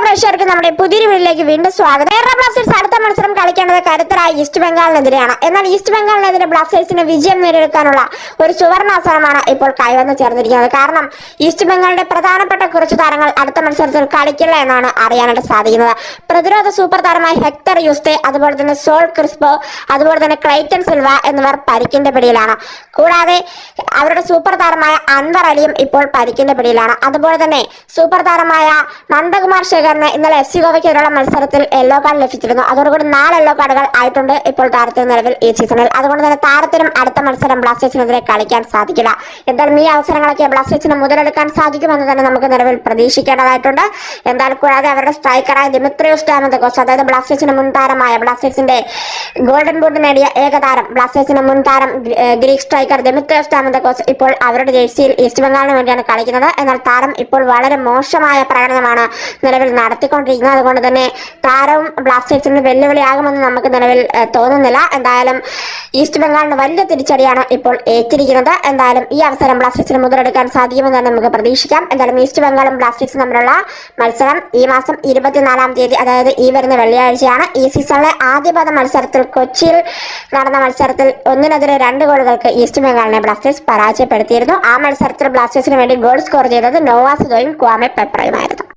പ്രേക്ഷകർക്ക് നമ്മുടെ പുതിയൊരു വീട്ടിലേക്ക് വീണ്ടും സ്വാഗതം. കേരള ബ്ലാസ്റ്റേഴ്സ് അടുത്ത മത്സരം കളിക്കേണ്ടത് കരുത്തരായ ഈസ്റ്റ് ബംഗാളിനെതിരെയാണ്. എന്നാൽ ഈസ്റ്റ് ബംഗാളിനെതിരെ ബ്ലാസ്റ്റേഴ്സിന് വിജയം നേടിയെടുക്കാനുള്ള ഒരു സുവർണാവസരമാണ് ഇപ്പോൾ കൈവന്ന് ചേർന്നിരിക്കുന്നത്. കാരണം ഈസ്റ്റ് ബംഗാളിന്റെ പ്രധാനപ്പെട്ട കുറച്ച് താരങ്ങൾ അടുത്ത മത്സരത്തിൽ കളിക്കില്ല എന്നാണ് അറിയാനായിട്ട് സാധിക്കുന്നത്. പ്രതിരോധ സൂപ്പർ താരമായ ഹെക്ടർ യൂസ്തെ, അതുപോലെ തന്നെ സോൾ ക്രിസ്പോ, അതുപോലെ തന്നെ ക്ലൈറ്റൻ സിൽവ എന്നിവർ പരിക്കിന്റെ പിടിയിലാണ്. കൂടാതെ അവരുടെ സൂപ്പർ താരമായ അൻവർ അലിയും ഇപ്പോൾ പരിക്കിന്റെ പിടിയിലാണ്. അതുപോലെ തന്നെ സൂപ്പർ താരമായ നന്ദകുമാർ ശേഖറിന് ഇന്നലെ എഫ് സി ഗോവയ്ക്കെതിരെയുള്ള മത്സരത്തിൽ യെല്ലോ കാർഡ് ലഭിച്ചിരുന്നു. അതോടുകൂടി 4 യെല്ലോ കാർഡുകൾ ആയിട്ടുണ്ട് ഇപ്പോൾ താരത്തിന് നിലവിൽ ഈ സീസണിൽ. അതുകൊണ്ട് തന്നെ താരത്തിനും അടുത്ത മത്സരം ബ്ലാസ്റ്റേഴ്സിനെതിരെ കളിക്കാൻ സാധിക്കില്ല. എന്തായാലും ഈ അവസരങ്ങളൊക്കെ ബ്ലാസ്റ്റേഴ്സിന് മുതലെടുക്കാൻ സാധിക്കുമെന്ന് തന്നെ നമുക്ക് നിലവിൽ പ്രതീക്ഷിക്കേണ്ടതായിട്ടുണ്ട്. എന്തായാലും കൂടാതെ അവരുടെ സ്ട്രൈക്കറായ ദിമിത്രിയോസ് ഡാമന്തോസ്, അതായത് ബ്ലാസ്റ്റേഴ്സിന്റെ മുൻ താരമായ, ബ്ലാസ്റ്റേഴ്സിന്റെ ഗോൾഡൻ ബൂട്ട് നേടിയ ഏകതാരം, ബ്ലാസ്റ്റേഴ്സിന്റെ മുൻ താരം ഗ്രീക്ക് സ്ട്രൈക്കർ ദിമിത്രിയോസ് ഡാമന്തോസ് ഇപ്പോൾ അവരുടെ ജേഴ്സിയിൽ ഈസ്റ്റ് ബംഗാളിന് വേണ്ടിയാണ് കളിക്കുന്നത്. എന്നാൽ താരം ഇപ്പോൾ വളരെ മോശമായ പ്രകടനമാണ് നിലവിൽ നടത്തിക്കൊണ്ടിരിക്കുന്നത്. അതുകൊണ്ട് തന്നെ താരവും ബ്ലാസ്റ്റേഴ്സിന് വെല്ലുവിളിയാകുമെന്ന് നമുക്ക് നിലവിൽ തോന്നുന്നില്ല. എന്തായാലും ഈസ്റ്റ് ബംഗാളിന് വലിയ തിരിച്ചടിയാണ് ഇപ്പോൾ ഏറ്റിരിക്കുന്നത്. എന്തായാലും ഈ അവസരം ബ്ലാസ്റ്റേഴ്സിന് മുതലെടുക്കാൻ സാധിക്കുമെന്ന് തന്നെ നമുക്ക് പ്രതീക്ഷിക്കാം. എന്തായാലും ഈസ്റ്റ് ബംഗാളും ബ്ലാസ്റ്റേഴ്സും തമ്മിലുള്ള മത്സരം ഈ മാസം 24-ാം തീയതി, അതായത് ഈ വരുന്ന വെള്ളിയാഴ്ചയാണ്. ഈ സീസണിലെ ആദ്യപാദ മത്സരത്തിൽ കൊച്ചിയിൽ നടന്ന മത്സരത്തിൽ 1-2 ഗോളുകൾക്ക് ഈസ്റ്റ് ബംഗാളിനെ ബ്ലാസ്റ്റേഴ്സ് പരാജയപ്പെടുത്തിയിരുന്നു. ആ മത്സരത്തിൽ ബ്ലാസ്റ്റേഴ്സിന് വേണ്ടി ഗോൾ സ്കോർ ചെയ്തത് നോവാസുദോയും ക്വാമെ പെപ്രയുമായിരുന്നു.